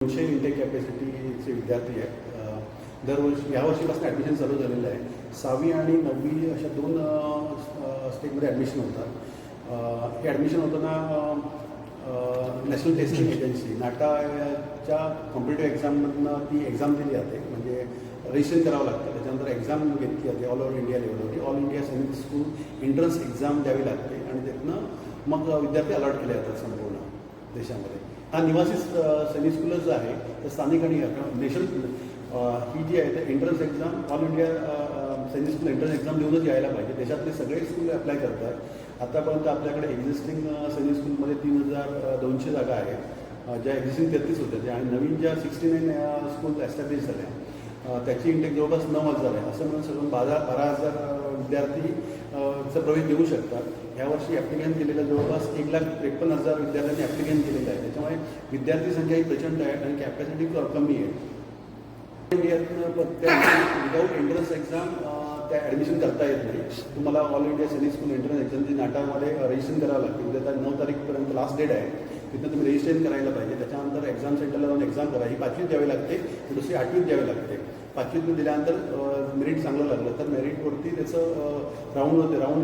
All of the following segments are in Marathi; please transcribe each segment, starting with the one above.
200 इंटेक कॅपॅसिटीचे विद्यार्थी आहेत. दरवर्षी यावर्षीपासून ॲडमिशन चालू झालेलं आहे. 6वी आणि 9वी अशा 2 स्टेजमध्ये ॲडमिशन होतात. हे ॲडमिशन होताना नॅशनल टेस्टिंग एजन्सी नाटाच्या कॉम्पिटेटिव्ह एक्झाममधनं ती एक्झाम दिली जाते. म्हणजे रजिस्ट्रेशन करावं लागतं. त्याच्यानंतर एक्झाम घेतली जाते ऑल ओव्हर इंडिया लेवलवरती. ऑल इंडिया सैनिक स्कूल एंट्रन्स एक्झाम द्यावी लागते आणि त्यातनं मग विद्यार्थी अलॉट केले जातात संपूर्ण देशामध्ये. हा निवासी सैनिक स्कूलच आहे तर स्थानिक आणि नेशनल ही जी आहे तर एंट्रन्स एक्झाम ऑल इंडिया सैनिक स्कूल एंट्रन्स एक्झाम देऊनच यायला पाहिजे. देशातले सगळे स्कूल अप्लाय करतात. आतापर्यंत आपल्याकडे एक्झिस्टिंग सैनिक स्कूलमध्ये 3200 जागा आहेत. ज्या एक्झिस्टिंग 33 होत्या आणि नवीन ज्या 69 स्कूल एस्टॅब्लिश झाल्या त्याची इंटेक जवळपास 9,000 आहे. असं म्हणून सगळं 12,000 विद्यार्थी चा प्रवेश देऊ शकतात. यावर्षी ॲप्लिकेशन केलेलं जवळपास 1,53,000 विद्यार्थ्यांनी ॲप्लिकेशन केलेलं आहे. त्याच्यामुळे विद्यार्थी संख्या ही प्रचंड आहे आणि कॅपॅसिटी कमी आहे. विदाऊट एंट्रन्स एक्झाम त्या ॲडमिशन करता येत नाही. तुम्हाला ऑल इंडिया सैनिक स्कूल एंट्रन्स एक्झामची नाटामध्ये रजिस्ट्रेशन करावं लागते. उद्या 9 तारीखपर्यंत लास्ट डेट आहे. तिथं तुम्ही रजिस्ट्रेशन करायला पाहिजे. त्याच्यानंतर एक्झाम सेंटरला जाऊन एक्झाम करा. ही 5वीत द्यावी लागते, दुसरी 8वीत द्यावी लागते. 5वीत दिल्यानंतर मेरिट चांगलं लागलं तर मेरिटवरती त्याचं राऊंड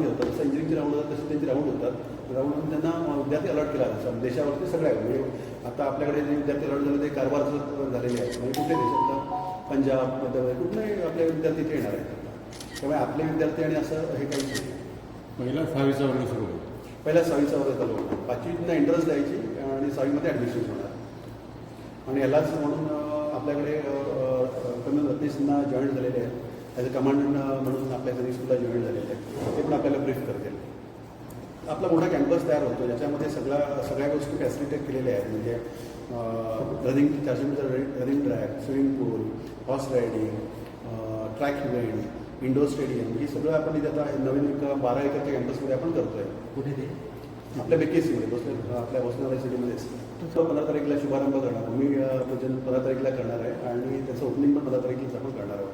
घेतात. जसं इंजिनिअरिंगचे राऊंड होतात तसे त्यांचे राऊंड होतात. राऊंड होऊन त्यांना विद्यार्थी अलॉट केला जातात. देशावरती सगळ्या म्हणजे आता आपल्याकडे जे विद्यार्थी अलॉट झाले ते कारवारचं झालेले आहेत. म्हणजे कुठल्या देशातलं पंजाब मध्यप्रदेश कुठलेही आपले विद्यार्थी इथे येणार आहेत. त्यामुळे आपले विद्यार्थी आणि असं हे काही नाही. पहिला 6वीचा वर्ग सुरू होईल. पहिला 6वीचा वर्ग चालू होणार. 5वीतनं एंट्रन्स द्यायची आणि 6वीमध्ये ॲडमिशन होणार. आणि यालाच म्हणून आपल्याकडे कमी रत्नेशना जॉईन झालेले आहेत. ॲज अ कमांडंट म्हणून आपल्या सैनिक स्कूलला जॉईन झालेले आहेत. ते पण आपल्याला ब्रीफ करतील. आपला मोठा कॅम्पस तयार होतो ज्याच्यामध्ये सगळ्या गोष्टी फॅसिलिटेट केलेल्या आहेत. म्हणजे running 400 metre running track, swimming pool, horse riding, track event, indoor stadium ही सगळं आपण इथे आता नवीन 12 एकरच्या कॅम्पसमध्ये आपण करतो आहे. कुठे ते आपल्या BKC आपल्या वसुंधरा सिटीमध्येच. तो 15 तारीखला शुभारंभ करणार. मी पूजन 15 तारीखला करणार आहे आणि त्याचं ओपनिंग पण 15 तारीखलाच आपण करणार आहोत.